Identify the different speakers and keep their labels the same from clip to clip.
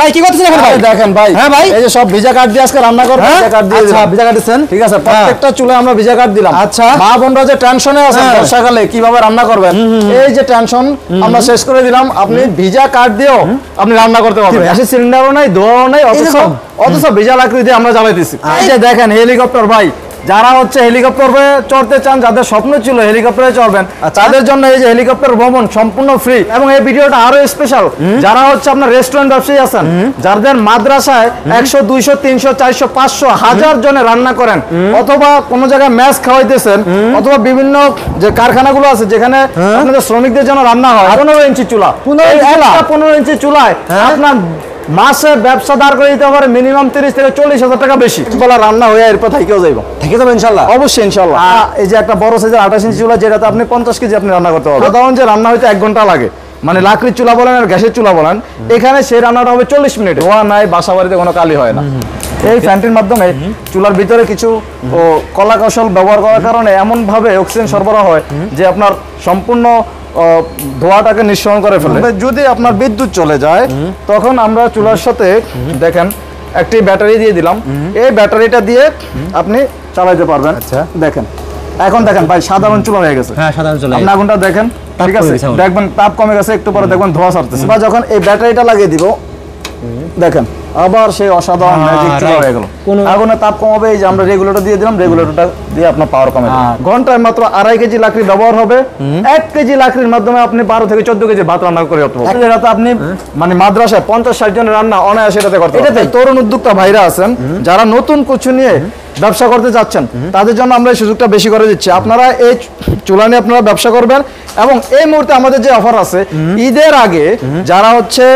Speaker 1: ভাই কি করতেছেন এখন ভাই?
Speaker 2: দেখেন ভাই,
Speaker 1: হ্যাঁ ভাই,
Speaker 2: এই যে সব ভিজা কার্ড দিয়ে আজকে রান্না করব। ভিজা কার্ড দিয়ে,
Speaker 1: আচ্ছা ভিজা কার্ড দিচ্ছেন,
Speaker 2: ঠিক আছে। প্রত্যেকটা চুলায় আমরা ভিজা কার্ড দিলাম।
Speaker 1: আচ্ছা,
Speaker 2: মা বোনরা যে টেনশনে আছেন বর্ষাকালে কিভাবে রান্না করবেন, এই যে টেনশন আমরা শেষ করে দিলাম। আপনি ভিজা কার্ড দিয়েও আপনি রান্না করতে পারবেন। গ্যাসের সিলিন্ডারও নাই, ধোঁয়াও নাই, অথচ ভিজা লাকড়ি দিয়ে আমরা জ্বালাইতেছি। এই যে দেখেন হেলিকপ্টার ভাই, যারা হচ্ছে হেলিকপ্টারে চড়তে চান, যাদের স্বপ্ন ছিল হেলিকপ্টারে চড়বেন, তাদের জন্য এই যে হেলিকপ্টার ভ্রমণ সম্পূর্ণ ফ্রি। এবং এই ভিডিওটা আরো স্পেশাল, যারা হচ্ছে আপনার রেস্টুরেন্ট ব্যবসায়ী আছেন, যাদের মাদ্রাসায় 100 200 300 400 500 1000 জনে রান্না করেন, অথবা কোন জায়গায় ম্যাচ খাওয়াইতেছেন, অথবা বিভিন্ন যে কারখানাগুলো আছে যেখানে আপনাদের শ্রমিকদের জন্য রান্না হয়, 15 ইঞ্চি চুলা, 15 ইঞ্চি চুলায় আপনার মাসে ব্যবসা দাঁড় করে দিতে পারে মিনিমাম 30 থেকে 40,000 টাকা বেশি। বলা রান্না হয়ে এরপর থেকেও যাইব, থেকে যাবে ইনশাল্লাহ, অবশ্যই ইনশাল্লাহ। এই যে একটা বড় সাইজের 28 ইঞ্চি চুলা, যেটাতে আপনি 50 কেজি আপনি রান্না করতে পারবেন। সাধারণ যে রান্না হইতে 1 ঘন্টা লাগে, মানে লাকড়ির চুলা বলেন আর গ্যাসের চুলা বলেন, এখানে সেই রান্নাটা হবে 40 মিনিট। ধোয়া নাই, বাসা বাড়িতে কোনো কালি হয় না। এই ফ্যানটির মাধ্যমে চুলার ভিতরে কিছু কলা কৌশল ব্যবহার করার কারণে এমন ভাবে অক্সিজেন সরবরাহ হয় যে আপনার সম্পূর্ণ ধোঁয়াটাকে নিঃসরণ করে ফেলে। যদি আপনার বিদ্যুৎ চলে যায়, তখন আমরা চুলার সাথে দেখেন একটি ব্যাটারি দিয়ে দিলাম। এই ব্যাটারিটা দিয়ে আপনি চালাতে পারবেন। আচ্ছা দেখেন, এখন দেখেন ভাই সাধারণ চুলা হয়ে গেছে। হ্যাঁ সাধারণ চুলা, আপনি আগুনটা দেখেন, ঠিক আছে, দেখবেন তাপ কমে গেছে, একটু পরে দেখবেন ধোঁয়া ছাড়তেছে। বা যখন এই ব্যাটারিটা লাগিয়ে দিব, দেখেন আবার সেই অসাধারণ ম্যাজিক চুলা হয়ে গেল। আগুনের তাপ কমাবে, এই যে আমরা রেগুলেটর দিয়ে দিলাম, রেগুলেটরটা দিয়ে আপনার পাওয়ার কমে যাবে। ঘন্টায় মাত্র 2.5 কেজি লাকড়ি ব্যবহার হবে। 1 কেজি লাকড়ির মাধ্যমে আপনি 12 থেকে 14 কেজি ভাত রান্না করে করতে পারবেন। যেটাতে আপনি মানে মাদ্রাসায় 50-60 জনের রান্না অনায়াসে এটাতে করতে পারবেন। এটাতে তরুণ উদ্যোক্তা ভাইরা আছেন, যারা নতুন কিছু নিয়ে ব্যবসা করতে যাচ্ছেন, তাদের জন্য আমরা এই সুযোগটা বেশি করে দিচ্ছি। আপনারা এই চুলা নিয়ে আপনারা ব্যবসা করবেন। এবং এই মুহূর্তে আমাদের যে অফার আছে, ঈদের আগে যারা হচ্ছে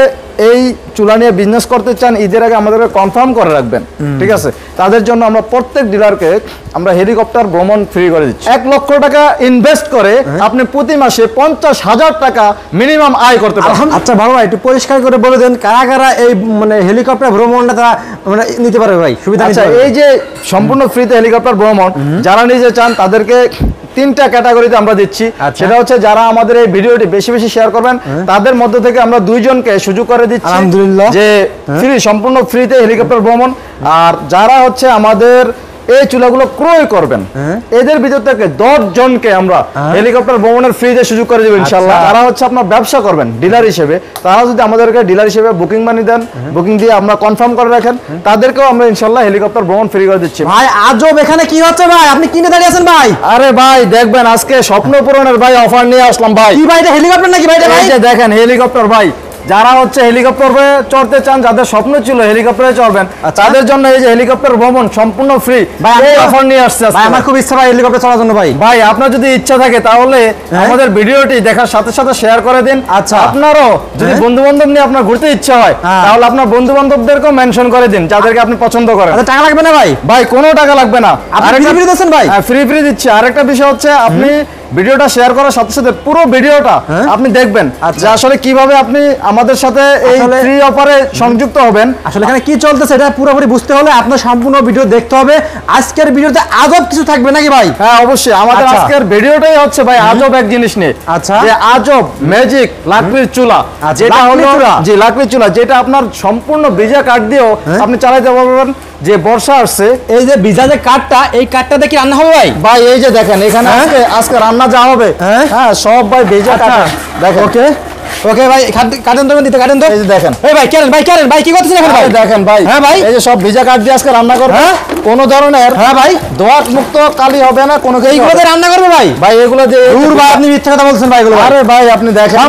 Speaker 2: এই চুলা নিয়ে বিজনেস করতে চান, ঈদের আগে আমাদেরকে কনফার্ম করে রাখবেন, ঠিক আছে। তাদের জন্য আমরা প্রত্যেক ডিলারকে আমরা হেলিকপ্টার ভ্রমণ ফ্রি করে দিচ্ছি। 1 লক্ষ টাকা ইনভেস্ট করে আপনি প্রতি মাসে 50,000 টাকা মিনিমাম আয় করতে পারবেন।
Speaker 1: আচ্ছা ভালো ভাই, একটু পরিষ্কার করে বলে দেন কারা কারা এই মানে হেলিকপ্টার ভ্রমণটা তারা মানে নিতে পারবে ভাই, সুবিধা?
Speaker 2: আচ্ছা, এই যে সম্পূর্ণ ফ্রিতে হেলিকপ্টার ভ্রমণ যারা নিতে চান, তাদেরকে 3টা ক্যাটাগরিতে আমরা দিচ্ছি। সেটা হচ্ছে যারা আমাদের এই ভিডিওটি বেশি বেশি শেয়ার করবেন, তাদের মধ্য থেকে আমরা 2 জনকে সুযোগ করে দিচ্ছি আলহামদুলিল্লাহ, যে ফ্রি, সম্পূর্ণ ফ্রিতে হেলিকপ্টার ভ্রমণ। আর যারা হচ্ছে আমাদের এই চুলাগুলো ক্রয় করবেন, এদের ভিতর থেকে 10 জনকে আমরা হেলিকপ্টার ভ্রমণের ফ্রিতে সুযোগ করে দেব ইনশাআল্লাহ। যারা হচ্ছে আপনার ব্যবসা করবেন ডিলার হিসেবে, তারা যদি আমাদেরকে ডিলার হিসেবে বুকিং মানি দেন, বুকিং দিয়ে আমরা কনফার্ম করে রাখেন, তাদেরকেও আমরা ইনশাআল্লাহ হেলিকপ্টার ভ্রমণ ফ্রি করে দিচ্ছি।
Speaker 1: ভাই আজব এখানে কি হচ্ছে ভাই? আপনি কিনে দাঁড়িয়ে আছেন ভাই?
Speaker 2: আরে ভাই দেখবেন, আজকে স্বপ্ন পূরণের ভাই অফার নিয়ে আসলাম ভাই।
Speaker 1: কি ভাই, এটা হেলিকপ্টার নাকি ভাই?
Speaker 2: এই যে দেখেন হেলিকপ্টার ভাই, যারা হচ্ছে হেলিকপ্টারে চড়তে চান, যাদের স্বপ্ন ছিল হেলিকপ্টারে চড়বেন, তাদের জন্য এই যে হেলিকপ্টার ভ্রমণ সম্পূর্ণ ফ্রি এই অফার নিয়ে আসছে।
Speaker 1: ভাই আমার খুব ইচ্ছা ভাই হেলিকপ্টার চড়ার জন্য ভাই।
Speaker 2: ভাই আপনার যদি ইচ্ছা থাকে তাহলে আমাদের ভিডিওটি দেখার সাথে সাথে শেয়ার করে দিন। আচ্ছা, আপনারও যদি বন্ধু বান্ধব নিয়ে আপনার ঘুরতে ইচ্ছা হয়, তাহলে আপনার বন্ধু বান্ধবদেরকেও মেনশন করে দিন, যাদেরকে আপনি পছন্দ করেন।
Speaker 1: টাকা লাগবে না ভাই?
Speaker 2: ভাই কোনো টাকা লাগবে না,
Speaker 1: আরেকটা ফ্রি দিচ্ছেন ভাই?
Speaker 2: ফ্রি ফ্রি দিচ্ছি। আরেকটা বিষয় হচ্ছে, আপনি ভিডিওটা শেয়ার করার সাথে সাথে পুরো ভিডিওটা আপনি দেখবেন যে আসলে কিভাবে আপনি আমাদের সাথে এই ফ্রি অফারে সংযুক্ত হবেন।
Speaker 1: আসলে এখানে কি চলতেছে এটা পুরোপুরি বুঝতে হলে আপনার সম্পূর্ণ ভিডিও দেখতে হবে। আজকের ভিডিওতে আজব কিছু থাকবে নাকি ভাই?
Speaker 2: হ্যাঁ অবশ্যই, আমাদের আজকের ভিডিওটাই হচ্ছে ভাই আজব এক জিনিস নিয়ে। আচ্ছা, যে আজব ম্যাজিক লাকড়ির চুলা, যেটা হলো জি লাকড়ির চুলা, যেটা আপনার সম্পূর্ণ ভিজা কাঠ দিয়েও আপনি চালাতে পারবেন। যে বর্ষা আসছে,
Speaker 1: এই যে ভিজা যে কাঠটা, এই কাঠটা দেখি রান্না হবে ভাই?
Speaker 2: ভাই এই যে দেখেন, এখানে আজকে রান্না যা হবে, হ্যাঁ সব ভাই ভিজা কাঠ। দেখেন ওকে
Speaker 1: ওকে ভাই, কাটেন তো দিতে, কাটেন তো। এই যে দেখেন, এই ভাই কেন ভাই কি করতেছেন এখন ভাই?
Speaker 2: দেখেন ভাই, হ্যাঁ ভাই, এই যে সব ভিজা কাঠ দিয়ে আজকে রান্না করবে। কোন ধরনের
Speaker 1: ভাই
Speaker 2: ধোঁয়া মুক্ত কালি হবে না, কোনো কিছু।
Speaker 1: এইগুলো দিয়ে রান্না করবে ভাই?
Speaker 2: ভাই এগুলো দিয়ে
Speaker 1: দূর ভাই, আপনি মিথ্যা কথা বলছেন ভাই এগুলো।
Speaker 2: আরে ভাই আপনি দেখেন,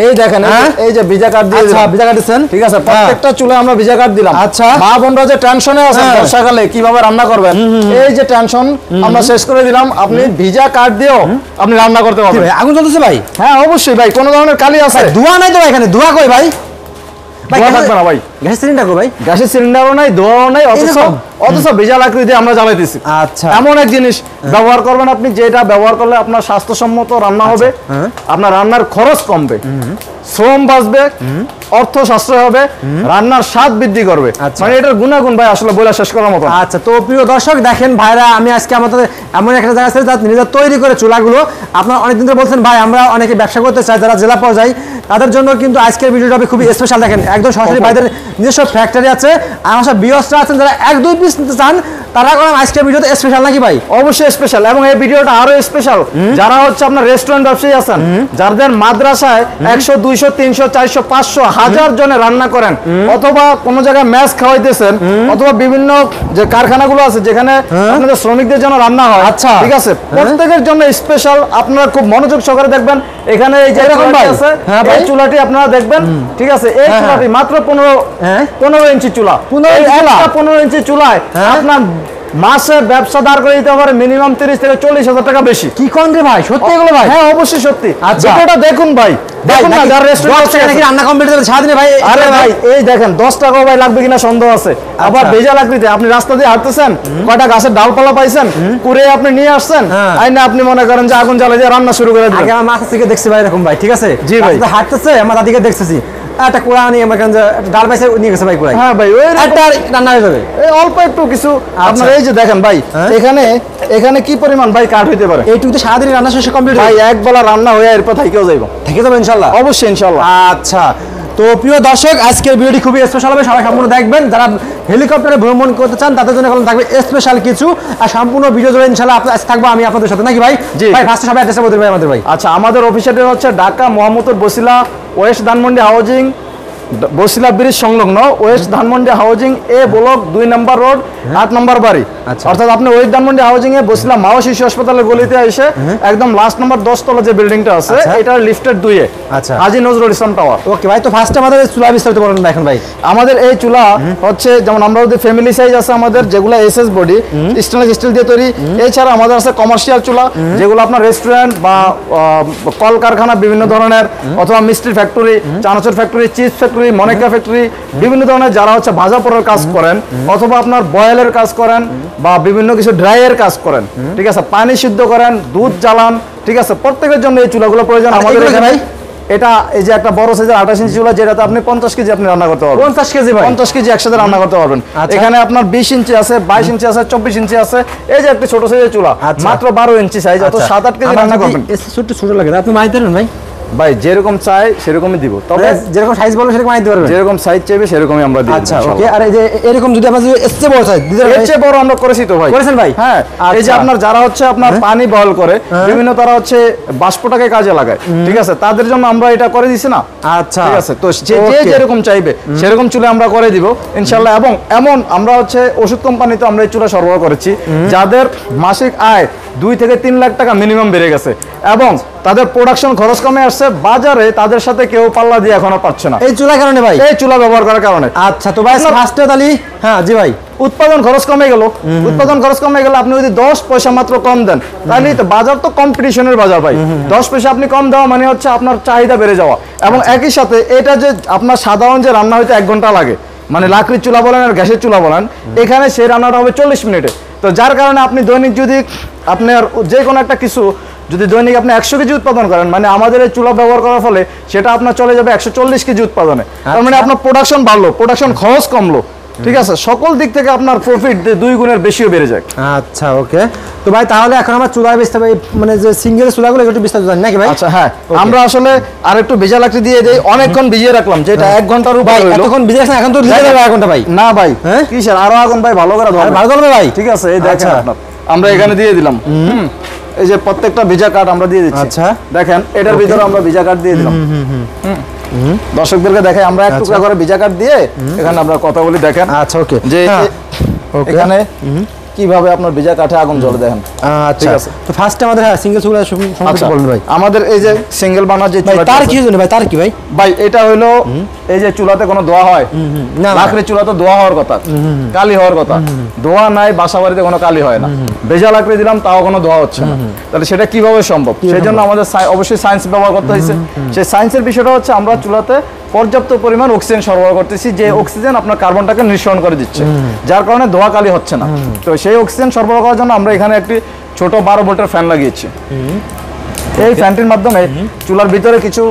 Speaker 2: এই দেখেন এই যে ভিজা কাঠ দিয়ে দিলাম।
Speaker 1: ভিজা কাঠ দিচ্ছেন,
Speaker 2: ঠিক আছে, প্রত্যেকটা চুলায় আমরা ভিজা কাঠ দিলাম। আচ্ছা, মা বোনরা যে টেনশনে আছেন বর্ষাকালে কিভাবে রান্না করবেন, এই যে টেনশন আমরা শেষ করে দিলাম। আপনি ভিজা কাঠ দিয়েও আপনি রান্না করতে পারবেন।
Speaker 1: আগুন জ্বলতেছে ভাই?
Speaker 2: হ্যাঁ অবশ্যই ভাই, কোনো ধরনের কালি আছে?
Speaker 1: ধোঁয়া নাই তো এখানে? ধোঁয়া কই ভাই?
Speaker 2: লাগবে না ভাই,
Speaker 1: গ্যাসের সিলিন্ডার কই ভাই?
Speaker 2: গ্যাসের সিলিন্ডারও নাই, ধোঁয়াও নাই, অথচ ভিজা লাকড়ি দিয়ে আমরা জ্বালাইতেছি।
Speaker 1: আচ্ছা,
Speaker 2: এমন এক জিনিস ব্যবহার করবেন আপনি, যেটা ব্যবহার করলে আপনার স্বাস্থ্যসম্মত রান্না হবে, আপনার রান্নার খরচ কমবে, শ্রম বাঁচবে, অর্থ সাশ্রয় হবে, রান্নার স্বাদ বৃদ্ধি করবে। মানে এটার গুণাগুণ ভাই আসলে বলে শেষ করার মতো।
Speaker 1: আচ্ছা, তো প্রিয় দর্শক দেখেন ভাইরা, আমি আজকে আমাদের এমন একটা জায়গা আছে যারা নিজেরা তৈরি করে চুলাগুলো। আপনারা অনেকদিন ধরে বলছেন ভাই আমরা অনেকে ব্যবসা করতে চাই, যারা জেলা পর্যায়ে, তাদের জন্য কিন্তু আজকের ভিডিওটা খুবই স্পেশাল। দেখেন একদম সরাসরি ভাইদের নিজস্ব ফ্যাক্টরি আছে, আমার সব বিয়সরা আছেন যারা 1-2 পিস নিতে চান, তারা করলাম আজকের ভিডিওতে স্পেশাল নাকি ভাই?
Speaker 2: অবশ্যই স্পেশাল, এবং এই ভিডিওটা আরো স্পেশাল যারা হচ্ছে আপনার রেস্টুরেন্ট ব্যবসায়ী আছেন, যাদের মাদ্রাসায় 100, 200, 300, 400, 500, 1000 জনে রান্না করেন, অথবা কোন জায়গায় ম্যাচ খাওয়াইতেছেন, অথবা বিভিন্ন যে কারখানাগুলো আছে যেখানে আপনাদের শ্রমিকদের জন্য রান্না হয়।
Speaker 1: আচ্ছা,
Speaker 2: ঠিক আছে, প্রত্যেকের জন্য স্পেশাল। আপনারা খুব মনোযোগ সহকারে দেখবেন। এখানে এই যে চুলাটি আছে, এই চুলাটি আপনারা দেখবেন। ঠিক আছে, এই চুলাটি মাত্র 15 ইঞ্চি চুলা। 15 ইঞ্চি চুলায় আপনার মাসে ব্যবসা দাঁড় করে দিতে পারে মিনিমাম 30 থেকে 40,000 টাকা বেশি।
Speaker 1: কি কোন রে ভাই, সত্যি এগুলো ভাই?
Speaker 2: হ্যাঁ অবশ্যই সত্যি।
Speaker 1: আচ্ছা,
Speaker 2: ভিডিওটা দেখুন ভাই, দেখুন না যারা রেস্টুরেন্ট আছে নাকি
Speaker 1: রান্না কমপ্লিট করে সারাদিনে ভাই।
Speaker 2: আরে ভাই এই দেখেন 10 টাকা ভাই লাগবে কিনা সন্দেহ আছে। আবার ভেজা লাগবে, আপনি রাস্তা দিয়ে হাঁটতেছেন, কয়টা গাছের ডালপালা পাইছেন, কুড়ে আপনি নিয়ে আসছেন, আইনা আপনি মনে করেন যে আগুন জ্বালিয়ে দিয়ে রান্না শুরু করে দিবেন।
Speaker 1: আগে আমার মাথা থেকে দেখছি ভাই এরকম ভাই। ঠিক আছে,
Speaker 2: জি ভাই,
Speaker 1: হাঁটতেছে আমার দাদিকে দেখতেছি একটা কোড়া নিয়ে আমার কাছে ডাল পাইছে নিয়ে গেছে ভাই কোড়াই।
Speaker 2: হ্যাঁ ভাই, ওই
Speaker 1: একটা রান্না হয়ে যাবে
Speaker 2: এই অল্প একটু কিছু। আপনার এই যে দেখেন ভাই, এখানে কি পরিমাণ ভাই কাঠ হইতে পারে?
Speaker 1: এইটুকু তো সারাদিন রান্না শেষে কমপ্লিট
Speaker 2: ভাই, এক বেলা রান্না হয়ে এরপর থেকেও যাইব,
Speaker 1: থেকে যাবে ইনশাআল্লাহ।
Speaker 2: অবশ্যই ইনশাআল্লাহ।
Speaker 1: আচ্ছা, তো প্রিয় দর্শক আজকের ভিডিওটি খুবই স্পেশাল হবে, সবাই সম্পূর্ণ দেখবেন। যারা হেলিকপ্টারে ভ্রমণ করতে চান তাদের জন্য এখন থাকবে স্পেশাল কিছু, আর সম্পূর্ণ ভিডিও জুড়ে ইনশাআল্লাহ থাকবো আমি আপনাদের সাথে নাকি ভাই? ভাই ফার্স্টে সবাই অ্যাড্রেসটা বলতে ভাই আমাদের ভাই।
Speaker 2: আচ্ছা, আমাদের অফিসটা হচ্ছে Dhaka Mohammadpur Basila West Dhanmondi housing, Basila bridge সংলগ্ন ওয়েস্ট ধানমন্ডি হাউজিং এ ব্লক 2 নম্বর রোড 8 নম্বর বাড়ি। অর্থাৎ আপনি ওয়েস্ট ধানমন্ডি হাউজিং এ বসিলা মাও শিশু হাসপাতালের গলিতে এসে একদম লাস্ট নম্বর 10 তলা যে বিল্ডিংটা আছে এটার লিফটের 2 এ হাজী নজরুল ইসলাম টাওয়ার।
Speaker 1: ওকে ভাই, তো ফার্স্টে আমাদের চুলা বিস্তারিত বলেন এখন ভাই।
Speaker 2: আমাদের এই চুলা হচ্ছে যেমন আমরা যদি ফ্যামিলি সাইজ আছে আমাদের, যেগুলো এসএস বডি স্টেনলেস স্টিল দিয়ে তৈরি। এছাড়া আমাদের আছে কমার্শিয়াল চুলা, যেগুলো আপনার রেস্টুরেন্ট বা কলকারখানা বিভিন্ন ধরনের, অথবা মিষ্টির factory, chanachur factory, cheese factory, মনিকা ফ্যাক্টরি, বিভিন্ন ধরনের যারা হচ্ছে ভাজা পোড়ার কাজ করেন, অথবা আপনার বয়েলের কাজ করেন, বা বিভিন্ন কিছু ড্রাইয়ের কাজ করেন। ঠিক আছে, পানি সিদ্ধ করেন, দুধ জ্বালান। ঠিক আছে, প্রত্যেকের জন্য এই চুলাগুলো প্রয়োজন আমাদের এখানে। এটা এই যে একটা বড় সাইজের 28 ইঞ্চি চুলা, যেটাতে আপনি 50 কেজি আপনি রান্না করতে পারবেন।
Speaker 1: 50 কেজি ভাই?
Speaker 2: 50 কেজি একসাথে রান্না করতে পারবেন। এখানে আপনার 20 ইঞ্চি আছে, 22 ইঞ্চি আছে, 24 ইঞ্চি আছে। এই যে একটা ছোট সাইজের চুলা, মাত্র 12 ইঞ্চি সাইজ, অত 7-8 কেজি রান্না করবেন।
Speaker 1: ছোট লাগে, আপনি মাইতে দেন ভাই?
Speaker 2: ভাই যেরকম চাই সেরকমই দিব, তবে
Speaker 1: যেরকম সাইজ বলবো সেরকম আনতে পারবেন,
Speaker 2: যেরকম সাইজ চাইবে সেরকমই আমরা দিই।
Speaker 1: আচ্ছা ওকে। আর এই যে এরকম যদি আমরা এর চেয়ে বড় সাইজ দিতে,
Speaker 2: এর চেয়ে বড় আমরা করেছি তো ভাই।
Speaker 1: করেছেন ভাই?
Speaker 2: হ্যাঁ, এই যে আপনার যারা হচ্ছে আপনার পানি বয়েল করে, বিভিন্ন তারা হচ্ছে বাষ্পটাকে কাজে লাগায়। ঠিক আছে, তাদের জন্য আমরা এটা করে দিছি না।
Speaker 1: আচ্ছা
Speaker 2: ঠিক আছে, তো যে যেরকম চাইবে সেরকম চুলা আমরা করে দিব ইনশাআল্লাহ। এবং এমন আমরা হচ্ছে ওষুধ কোম্পানিতে আমরা এই চুলা সরবরাহ করেছি, যাদের মাসিক আয় 2 থেকে 3 লাখ টাকা মিনিমাম বেড়ে গেছে, এবং তাদের প্রোডাকশন খরচ কমে আসছে। বাজারে তাদের সাথে কেউ পাল্লা দিয়ে এখনো পাচ্ছে না এই চুলার কারণে ভাই, এই চুলা ব্যবহার করার কারণে।
Speaker 1: আচ্ছা, তো ভাই ফার্স্টে তাহলে হ্যাঁ জি ভাই,
Speaker 2: উৎপাদন খরচ কমে গেল। উৎপাদন খরচ কমে গেলে আপনি যদি 10 পয়সা মাত্র কম দেন, তাহলে তো বাজার তো কম্পিটিশনের বাজার ভাই। 10 পয়সা আপনি কম দেওয়া মানে হচ্ছে আপনার চাহিদা বেড়ে যাওয়া। এবং একই সাথে এটা যে আপনার সাধারণ যে রান্না হইতে 1 ঘন্টা লাগে, মানে লাকড়ির চুলা বলেন আর গ্যাসের চুলা বলেন, এখানে সেই রান্নাটা হবে 40 মিনিটে। তো যার কারণে আপনি দৈনিক যদি আপনার যে কোনো একটা কিছু যদি দৈনিক আপনি 100 কেজি উৎপাদন করেন, মানে আমাদের এই চুলা ব্যবহার করার ফলে সেটা আপনার চলে যাবে 140 কেজি উৎপাদনে। তার মানে আপনার প্রোডাকশন বাড়লো, প্রোডাকশন খরচ কমলো। ঠিক আছে, সকল দিক থেকে আপনার প্রফিট 2 গুণের বেশিও বেড়ে যায়।
Speaker 1: আচ্ছা ওকে, তো ভাই তাহলে এখন আমরা চুলা বিস্তারিত মানে যে সিঙ্গেল চুলাগুলো একটু বিস্তারিত জানি নাকি ভাই?
Speaker 2: আচ্ছা হ্যাঁ, আমরা আসলে আরেকটু ভেজা লাকড়ি দিয়ে দেই, অনেকক্ষণ ভিজিয়ে রাখলাম, যেটা 1 ঘন্টার উপর হলো।
Speaker 1: এতক্ষণ ভিজিয়ে রাখছেন, এখন তো ভিজে যাবে 1 ঘন্টা ভাই?
Speaker 2: না ভাই, কিসের আরো আগুন ভাই, ভালো করে ধরো,
Speaker 1: ভালো ধরবে ভাই।
Speaker 2: ঠিক আছে, এই দেখেন আপনার আমরা এখানে দিয়ে দিলাম। এই যে প্রত্যেকটা ভিজা কাঠ আমরা দিয়ে দিচ্ছি।
Speaker 1: আচ্ছা
Speaker 2: দেখেন এটার ভিতরে আমরা ভিজা কাঠ দিয়ে দিলাম। দর্শকদেরকে দেখাই আমরা এক টুকরা করে ভিজা কাঠ দিয়ে এখানে আমরা কথা বলি। দেখেন
Speaker 1: আচ্ছা ওকে,
Speaker 2: যে এখানে কিভাবে আপনার ভিজা কাঠে আগুন জ্বলে দেখেন।
Speaker 1: আচ্ছা ঠিক আছে, তো ফার্স্টে আমাদের হ্যাঁ সিঙ্গেল চুলা সম্পর্কে বলুন ভাই।
Speaker 2: আমাদের এই যে সিঙ্গেল বার্নার যে চুলা,
Speaker 1: তার কি জন্য ভাই, তার কি ভাই?
Speaker 2: ভাই এটা হলো এই যে চুলাতে কোনো ধোয়া হয় না, লাকড়ির চুলা তো ধোয়া হওয়ার কথা, কালি হওয়ার কথা। ধোয়া নাই, বাসা বাড়িতে কোনো কালি হয় না। ভেজা লাকড়ি দিলাম তাও কোনো ধোয়া হচ্ছে না, তাহলে সেটা কিভাবে সম্ভব? সেই জন্য আমাদের অবশ্যই সায়েন্স ব্যবহার করতে হয়েছে। সেই সায়েন্সের বিষয়টা হচ্ছে আমরা চুলাতে পর্যাপ্ত পরিমাণ অক্সিজেন সরবরাহ করতেছি, যে অক্সিজেন আপনার কার্বনটাকে নিঃসরণ করে দিচ্ছে, যার কারণে ধোয়া কালি হচ্ছে না। তো সেই অক্সিজেন সরবরাহ করার জন্য আমরা এখানে একটি ছোট 12 ভোল্টের ফ্যান লাগিয়েছি। এই ফ্যানটির মাধ্যমে চুলার ভিতরে কিছু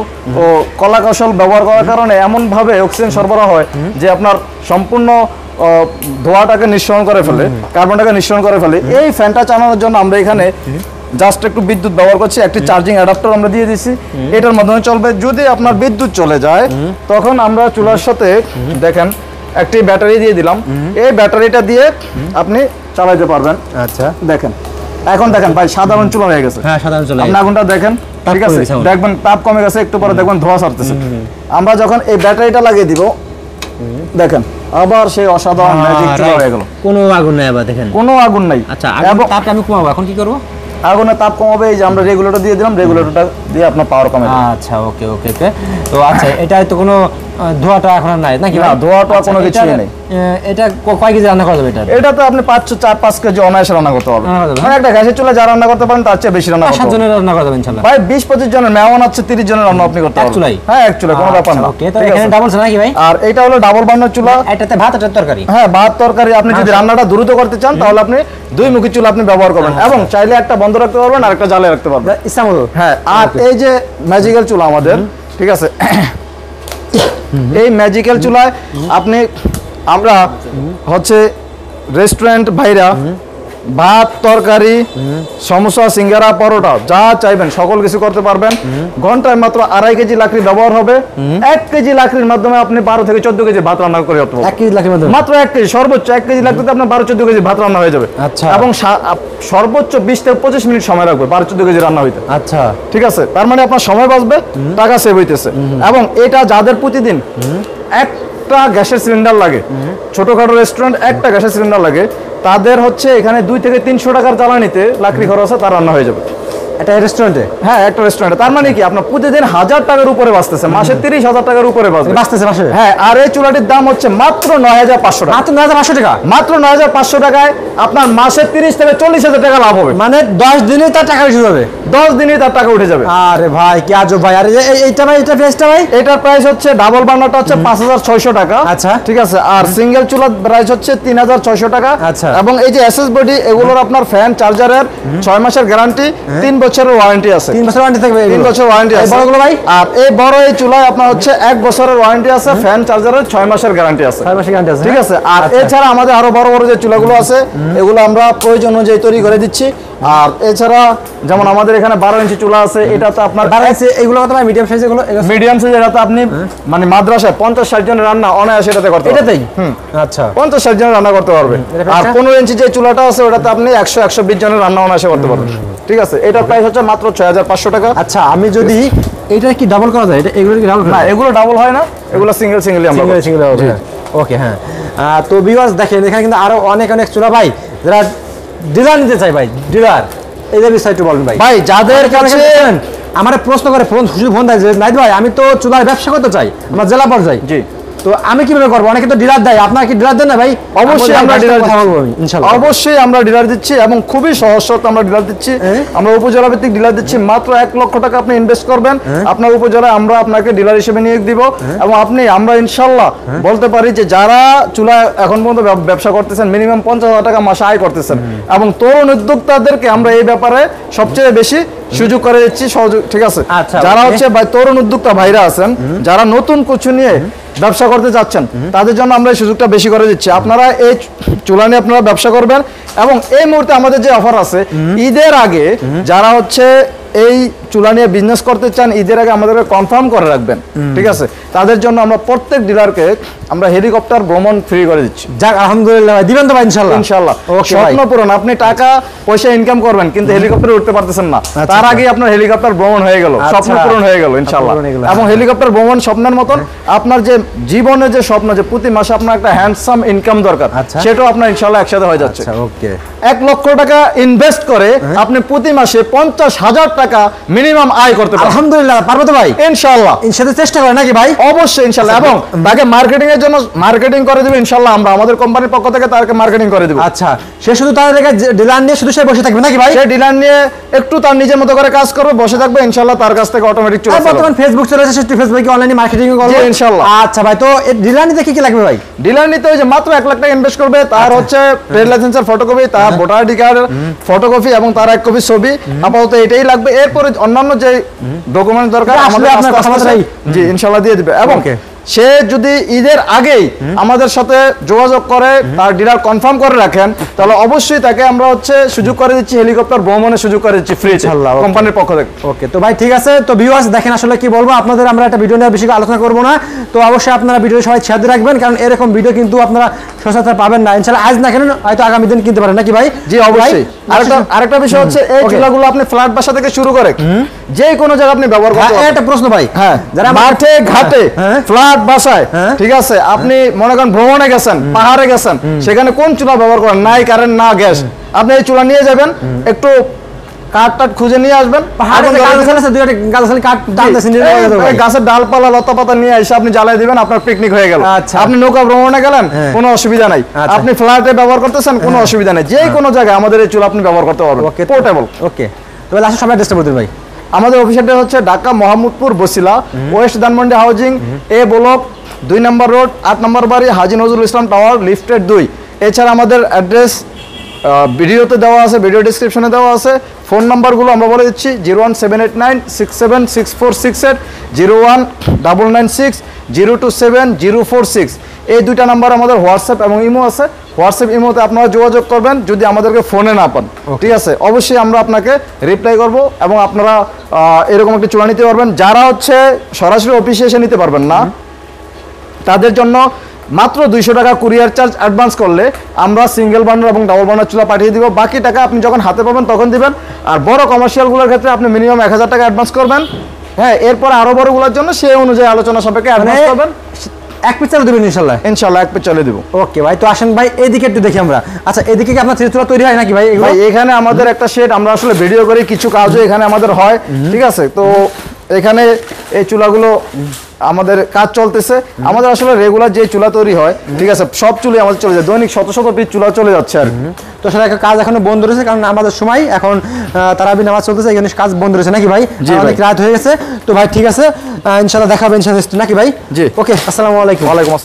Speaker 2: কলা কৌশল ব্যবহার করার কারণে এমন ভাবে অক্সিজেন সরবরাহ হয় যে আপনার সম্পূর্ণ ধোঁয়াটাকে নিঃসরণ করে ফেলে, কার্বনটাকে নিঃসরণ করে ফেলে। এই ফ্যানটা চালানোর জন্য আমরা এখানে জাস্ট একটু বিদ্যুৎ ব্যবহার করছি, একটি চার্জিং অ্যাডাপ্টার আমরা দিয়ে দিচ্ছি, এটার মাধ্যমে চলবে। যদি আপনার বিদ্যুৎ চলে যায় তখন আমরা চুলার সাথে দেখেন একটি ব্যাটারি দিয়ে দিলাম, এই ব্যাটারিটা দিয়ে আপনি চালাতে পারবেন।
Speaker 1: আচ্ছা
Speaker 2: দেখেন এখন দেখেন ভাই সাধারণ চুলা হয়ে গেছে।
Speaker 1: হ্যাঁ সাধারণ চুলা।
Speaker 2: আপনি আগুনটা দেখেন, ঠিক আছে, দেখবেন তাপ কমে গেছে, একটু পরে দেখবেন ধোঁয়া ছাড়তেছে। আমরা যখন এই ব্যাটারিটা লাগিয়ে দিব দেখেন আবার সেই অসাধারণ ম্যাজিক চুলা হয়ে গেল।
Speaker 1: কোনো আগুন নাই, আবার দেখেন কোনো
Speaker 2: আগুন নাই।
Speaker 1: আচ্ছা আগুন তাপটা আমি কমাবো, এখন কি করব?
Speaker 2: আগুনের তাপ কমাবে, এই যে আমরা রেগুলেটর দিয়ে দিলাম, রেগুলেটরটা দিয়ে আপনার পাওয়ার কমে যাবে।
Speaker 1: আচ্ছা ওকে ওকে ওকে। তো আচ্ছা এটা তো কোনো ধোঁয়াটা এখন আর নাই নাকি?
Speaker 2: না ধোঁয়াটা কোনো কিছু নেই।
Speaker 1: এটা কয় কেজি রান্না করা যাবে? এটা
Speaker 2: তো আপনি 4-5 কেজি অনায়াসে রান্না করতে পারবেন। মানে একটা গ্যাসের চুলা যা রান্না করতে পারেন তার চেয়ে বেশি রান্না করতে পারবেন।
Speaker 1: 7 জনের রান্না করা যাবে ইনশাআল্লাহ
Speaker 2: ভাই। 20-25 জনের মেহমান আছে, 30 জনের রান্না আপনি করতে পারবেন। হ্যাঁ এক চুলা, কোনো ব্যাপার না।
Speaker 1: ওকে তো এখানে ডাবল নাকি ভাই?
Speaker 2: আর এটা হলো ডাবল বার্নার চুলা।
Speaker 1: এটাতে ভাত আর তরকারি?
Speaker 2: হ্যাঁ ভাত তরকারি। আপনি যদি রান্নাটা দ্রুত করতে চান তাহলে আপনি 2 মুখী চুলা আপনি ব্যবহার করবেন, এবং চাইলে একটা বন্ধ রাখতে পারবেন আর একটা জ্বালে রাখতে পারবেন
Speaker 1: ইচ্ছা মতো।
Speaker 2: হ্যাঁ। আর এই যে ম্যাজিক্যাল চুলা আমাদের, ঠিক আছে, এই ম্যাজিক্যাল চুলায় আপনি আমরা হচ্ছে রেস্টুরেন্ট ভাইরা ভাত তরকারি সমোসা সিঙ্গারা পরোটা যা চাইবেন সকল কিছু করতে পারবেন। ঘন্টায় মাত্র 2.5 কেজি লাকড়ি ব্যবহার হবে। 1 কেজি লাকড়ির মাধ্যমে আপনি 12 থেকে 14 কেজি ভাত রান্না করে করতে পারবেন।
Speaker 1: 1 কেজি লাকড়ির মাধ্যমে
Speaker 2: মাত্র 1 কেজি, সর্বোচ্চ 1 কেজি লাকড়িতে আপনার 12-14 কেজি ভাত রান্না হয়ে যাবে।
Speaker 1: আচ্ছা।
Speaker 2: এবং সর্বোচ্চ 20 থেকে 25 মিনিট সময় লাগবে 12-14 কেজি রান্না হইতে।
Speaker 1: আচ্ছা
Speaker 2: ঠিক আছে, তার মানে আপনার সময় বাঁচবে, টাকা সেভ হইতেছে। এবং এটা যাদের প্রতিদিন একটা গ্যাসের সিলিন্ডার লাগে, ছোটখাটো রেস্টুরেন্ট একটা গ্যাসের সিলিন্ডার লাগে, তাদের হচ্ছে এখানে 2 থেকে 300 টাকার জ্বালানিতে লাকড়ি খরচ তার রান্না হয়ে যাবে।
Speaker 1: এটা রেস্টুরেন্টে?
Speaker 2: হ্যাঁ একটা রেস্টুরেন্টে। তার মানে কি আপনার প্রতিদিন 1000 টাকার উপরে বাঁচতেছে, মাসে 30,000 টাকার উপরে
Speaker 1: বাঁচতেছে মাসে।
Speaker 2: হ্যাঁ। আর এই চুলাটির দাম হচ্ছে মাত্র 9,500 টাকা।
Speaker 1: মাত্র 9,500 টাকা? মাত্র
Speaker 2: 9,500 টাকায় আপনার মাসে 30 থেকে 40,000 টাকা লাভ হবে।
Speaker 1: মানে 10 দিনে তার টাকা উঠে যাবে?
Speaker 2: 10 দিনেই তার টাকা উঠে যাবে।
Speaker 1: আরে ভাই কি আজব ভাই। আর এইটা ভাই, এটা প্রাইসটা ভাই?
Speaker 2: এটার প্রাইস হচ্ছে ডাবল বার্নারটা হচ্ছে 5,600 টাকা।
Speaker 1: আচ্ছা
Speaker 2: ঠিক আছে। আর সিঙ্গেল চুলার প্রাইস হচ্ছে 3,600 টাকা।
Speaker 1: আচ্ছা।
Speaker 2: এবং এই যে এসএস বডি, এগুলোর আপনার ফ্যান চার্জারের 6 মাসের গ্যারান্টি, 3 বছরের ওয়ারেন্টি আছে।
Speaker 1: 3 বছর ওয়ারেন্টি থাকবে?
Speaker 2: 3 বছর ওয়ারেন্টি আছে।
Speaker 1: বড়গুলো ভাই?
Speaker 2: আর এই বড় এই চুলায় আপনার হচ্ছে 1 বছরের ওয়ারেন্টি আছে, ফ্যান চার্জারের 6 মাসের গ্যারান্টি আছে।
Speaker 1: 6 মাসের গ্যারান্টি আছে,
Speaker 2: ঠিক আছে। আর এছাড়া আমাদের আরো বড় বড় যে চুলাগুলো আছে এগুলো আমরা প্রয়োজন অনুযায়ী তৈরি করে দিচ্ছি। আর এছাড়া যেমন আমাদের এখানে 12 ইঞ্চি চুলা আছে, এটাতে আপনার
Speaker 1: 12 ইঞ্চি। এগুলো কত ভাই? Medium size? এগুলো
Speaker 2: মিডিয়াম সাইজ। এটাতে আপনি মানে মাদ্রাসায় 50-60 জনের রান্না অনায়াসে এটাতে করতে পারবেন।
Speaker 1: এটাতেই? আচ্ছা
Speaker 2: 50-60 জনের রান্না করতে পারবে। আর 15 ইঞ্চি যে চুলাটা আছে ওটাতে আপনি 100-120 জনের রান্না অনায়াসে করতে পারবেন। ঠিক আছে। এটার প্রাইস হচ্ছে মাত্র 6,500 টাকা।
Speaker 1: আচ্ছা আমি যদি এটা কি ডাবল করা যায়? এগুলো কি ডাবল?
Speaker 2: না এগুলো ডাবল হয় না, এগুলো সিঙ্গেলই আমরা
Speaker 1: সিঙ্গেল হবে। ওকে হ্যাঁ। তো ভিউয়ার্স দেখেন এখানে কিন্তু আরো অনেক চুলা ভাই, যারা ডিলার নিতে চাই ভাই, ডিলার এই যে বিষয়টা বলবেন ভাই।
Speaker 2: ভাই যাদের কাছে
Speaker 1: আমার প্রশ্ন করে ফোন দেয় যে নাইদ ভাই আমি তো চুলার ব্যবসা করতে চাই, আমার জেলা পর্যায়ে,
Speaker 2: জি,
Speaker 1: তো আমি কিভাবে করবো? অনেকে তো ডিলার দেয়, আপনারা কি ডিলার দেন না ভাই?
Speaker 2: অবশ্যই আমরা ডিলার
Speaker 1: কথা বলবো ইনশাআল্লাহ।
Speaker 2: অবশ্যই আমরা ডিলার দিচ্ছি এবং খুবই সহজ শর্তে আমরা ডিলার দিচ্ছি। আমরা উপজেলা ভিত্তিক ডিলার দিচ্ছি। মাত্র 1 লক্ষ টাকা আপনি ইনভেস্ট করবেন, আপনার উপজেলায় আমরা আপনাকে ডিলার হিসেবে নিয়োগ দিব। এবং আমরা ইনশাআল্লাহ বলতে পারি যে যারা চুলা এখন পর্যন্ত ব্যবসা করতেছেন মিনিমাম 50,000 টাকা মাসে আয় করতেছেন, এবং তরুণ উদ্যোক্তাদেরকে আমরা এই ব্যাপারে সবচেয়ে বেশি সুযোগ করে দিচ্ছি। ঠিক আছে। যারা হচ্ছে তরুণ উদ্যোক্তা ভাইরা আছেন, যারা নতুন কিছু নিয়ে ব্যবসা করতে যাচ্ছেন, তাদের জন্য আমরা এই সুযোগটা বেশি করে দিচ্ছি। আপনারা এই চুলা নিয়ে আপনারা ব্যবসা করবেন। এবং এই মুহূর্তে আমাদের যে অফার আছে, ঈদের আগে যারা হচ্ছে এই চুলা নিয়ে বিজনেস করতে চান, ঈদের আগে আমাদেরকে কনফার্ম করে রাখবেন। ঠিক আছে। তাদের জন্য আমরা প্রত্যেক ডিলারকে আমরা হেলিকপ্টার ভ্রমণ ফ্রি করে দিচ্ছি।
Speaker 1: যাক আলহামদুলিল্লাহ ভাই, দিবেন তো ভাই ইনশাআল্লাহ?
Speaker 2: ইনশাআল্লাহ। স্বপ্ন পূরণ। আপনি টাকা পয়সা ইনকাম করবেন কিন্তু হেলিকপ্টারে উঠতে পারতেছেন না, তার আগে আপনার হেলিকপ্টার ভ্রমণ হয়ে গেল, স্বপ্ন পূরণ হয়ে গেল ইনশাআল্লাহ। এবং হেলিকপ্টার ভ্রমণ স্বপ্নের মতন আপনার যে জীবনে যে স্বপ্ন যে প্রতি মাসে আপনার একটা হ্যান্ডসাম ইনকাম দরকার, সেটাও আপনার ইনশাআল্লাহ একসাথে হয়ে যাচ্ছে।
Speaker 1: ওকে।
Speaker 2: 1 লক্ষ টাকা ইনভেস্ট করে আপনি প্রতি মাসে 50,000 টাকা মিনিমাম আয় করতে পারবেন।
Speaker 1: আলহামদুলিল্লাহ। পারবো তো ভাই?
Speaker 2: ইনশাআল্লাহ।
Speaker 1: ইনশাআল্লাহ চেষ্টা করেন নাকি ভাই?
Speaker 2: অবশ্যই ইনশাআল্লাহ। এবং তাকে মার্কেটিং এর জন্য মার্কেটিং করে দেব ইনশাআল্লাহ। আমরা আমাদের কোম্পানির পক্ষ থেকে তাকে মার্কেটিং করে দেব।
Speaker 1: আচ্ছা সে শুধু তার ডিলার নিয়ে শুধু সে বসে থাকবে নাকি ভাই?
Speaker 2: সে ডিলার নিয়ে একটু তার নিজের মতো করে কাজ করবে, বসে থাকবে, ইনশাআল্লাহ তার কাছ থেকে অটোমেটিক চলে আসবে।
Speaker 1: বর্তমানে ফেসবুক চলে এসেছে, ফেসবুকে অনলাইনে মার্কেটিং করবে
Speaker 2: ইনশাআল্লাহ।
Speaker 1: আচ্ছা ভাই, তো ডিলার নিতে কি কি লাগবে ভাই?
Speaker 2: ডিলার নিতে ওই যে মাত্র 1 লাখ টাকা ইনভেস্ট করবে, তার হচ্ছে ট্রেড লাইসেন্সের ফটোকপি, তার ভোটার আইডি কার্ডের ফটোকপি এবং তার 1 কপি ছবি, আপাতত এটাই লাগবে। থাকলে এরপরে অন্যান্য যে ডকুমেন্ট দরকার আমাদের
Speaker 1: আপনার কথাবার্তাই
Speaker 2: জি ইনশাআল্লাহ দিয়ে দিবে। এবং সে যদি ঈদের আগেই আমাদের সাথে যোগাযোগ করে তার ডিলার কনফার্ম করে রাখেন, তাহলে অবশ্যই তাকে আমরা হচ্ছে সুযোগ করে দিচ্ছি, হেলিকপ্টার ভ্রমণের সুযোগ করে দিচ্ছি ফ্রি কোম্পানির পক্ষ থেকে।
Speaker 1: ওকে, তো ভাই ঠিক আছে। তো ভিউয়ার্স দেখেন আসলে কি বলবো আপনাদের, আমরা একটা ভিডিও নিয়ে বেশি আলোচনা করবো না। তো অবশ্যই আপনারা ভিডিও সবাই শেয়ার দিয়ে রাখবেন, কারণ এরকম ভিডিও কিন্তু আপনারা সচরাচর পাবেন না। ইনশাআল্লাহ আজ না কেন হয়তো আগামী দিন কিনতে পারেন নাকি ভাই?
Speaker 2: জি অবশ্যই। আরেকটা বিষয় হচ্ছে এই চুলাগুলো আপনি ফ্ল্যাট বাসা থেকে শুরু করে যে কোনো জায়গায় আপনি ব্যবহার করতে পারবেন।
Speaker 1: একটা প্রশ্ন ভাই,
Speaker 2: হ্যাঁ, যারা মাঠে ঘাটে ফ্ল্যাট বাসায়, ঠিক আছে, আপনি মনে করেন ভ্রমণে গেছেন, পাহাড়ে গেছেন, সেখানে কোন চুলা ব্যবহার করেন, নাই কারেন্ট না গ্যাস, আপনি এই চুলা নিয়ে যাবেন, একটু কাঠ টাট খুঁজে নিয়ে আসবেন, গাছের ডালপালা লতা পাতা নিয়ে এসে আপনি জ্বালাই দিবেন, আপনার পিকনিক হয়ে গেল। আপনি নৌকা ভ্রমণে গেলেন, কোনো অসুবিধা নাই। আপনি ফ্ল্যাটে ব্যবহার করতেছেন, কোনো অসুবিধা নেই, যে কোনো জায়গায় আমাদের এই চুলা আপনি ব্যবহার করতে পারবেন, পোর্টেবল।
Speaker 1: ওকে, তো লাস্ট সময় অ্যাড্রেসটা বলতে ভাই।
Speaker 2: আমাদের অফিসটা হচ্ছে ঢাকা মোহাম্মদপুর বসিলা, ওয়েস্ট ধানমন্ডি হাউজিং, এ ব্লক, 2 নম্বর রোড, 8 নম্বর বাড়ি, হাজী নজরুল ইসলাম টাওয়ার, লিফটেড 2। এছাড়া আমাদের অ্যাড্রেস ভিডিওতে দেওয়া আছে, ভিডিও ডিসক্রিপশনে দেওয়া আছে। ফোন নাম্বারগুলো আমরা বলে দিচ্ছি 01789676468, 01996027046। এই দুইটা নাম্বার আমাদের হোয়াটসঅ্যাপ এবং ইমো আছে। হোয়াটসঅ্যাপ ইমোতে আপনারা যোগাযোগ করবেন যদি আমাদেরকে ফোনে না পান, ঠিক আছে, অবশ্যই আমরা আপনাকে রিপ্লাই করব এবং আপনারা এরকম একটা চুলা নিতে পারবেন। যারা হচ্ছে সরাসরি অফিসে এসে নিতে পারবেন না, তাদের জন্য মাত্র 200 টাকা কুরিয়ার চার্জ অ্যাডভান্স করলে আমরা সিঙ্গেল বার্নার এবং ডাবল বার্নার চুলা পাঠিয়ে দিব। বাকি টাকা আপনি যখন হাতে পাবেন তখন দিবেন। আর বড় কমার্শিয়ালগুলোর ক্ষেত্রে আপনি মিনিমাম 1000 টাকা অ্যাডভান্স করবেন। হ্যাঁ, এরপর আরো বড়গুলোর জন্য সেই অনুযায়ী আলোচনা সাপেক্ষে অ্যাডভান্স করবেন।
Speaker 1: এক পিস চালু দিবেন ইনশাআল্লাহ?
Speaker 2: ইনশাআল্লাহ এক পিস চালিয়ে দিব।
Speaker 1: ওকে ভাই, তো আসেন ভাই এদিকে একটু দেখি আমরা। আচ্ছা, এদিকে কি আপনার চুলা তৈরি হয় নাকি ভাই?
Speaker 2: ভাই এখানে আমাদের একটা শেড, আমরা আসলে ভিডিও করি, কিছু কাজও এখানে আমাদের হয়, ঠিক আছে। তো এখানে এই চুলাগুলো আমাদের কাজ চলতেছে। আমাদের আসলে রেগুলার যে চুলা তৈরি হয়, ঠিক আছে, সব চুলাই আমাদের চলে যায়, দৈনিক শত শত পিস চুলা চলে যাচ্ছে আর।
Speaker 1: তো আসলে কাজ এখনো বন্ধ রয়েছে, কারণ আমাদের সময় এখন তারাবি নামাজ চলতেছে, এখানে কাজ বন্ধ রয়েছে নাকি ভাই? অনেক রাত হয়ে গেছে। তো ভাই ঠিক আছে, ইনশাআল্লাহ দেখাবেন ইনশাআল্লাহ নাকি ভাই?
Speaker 2: জি,
Speaker 1: ওকে, আসসালামু আলাইকুম।
Speaker 2: ওয়ালাইকুম আসসালাম।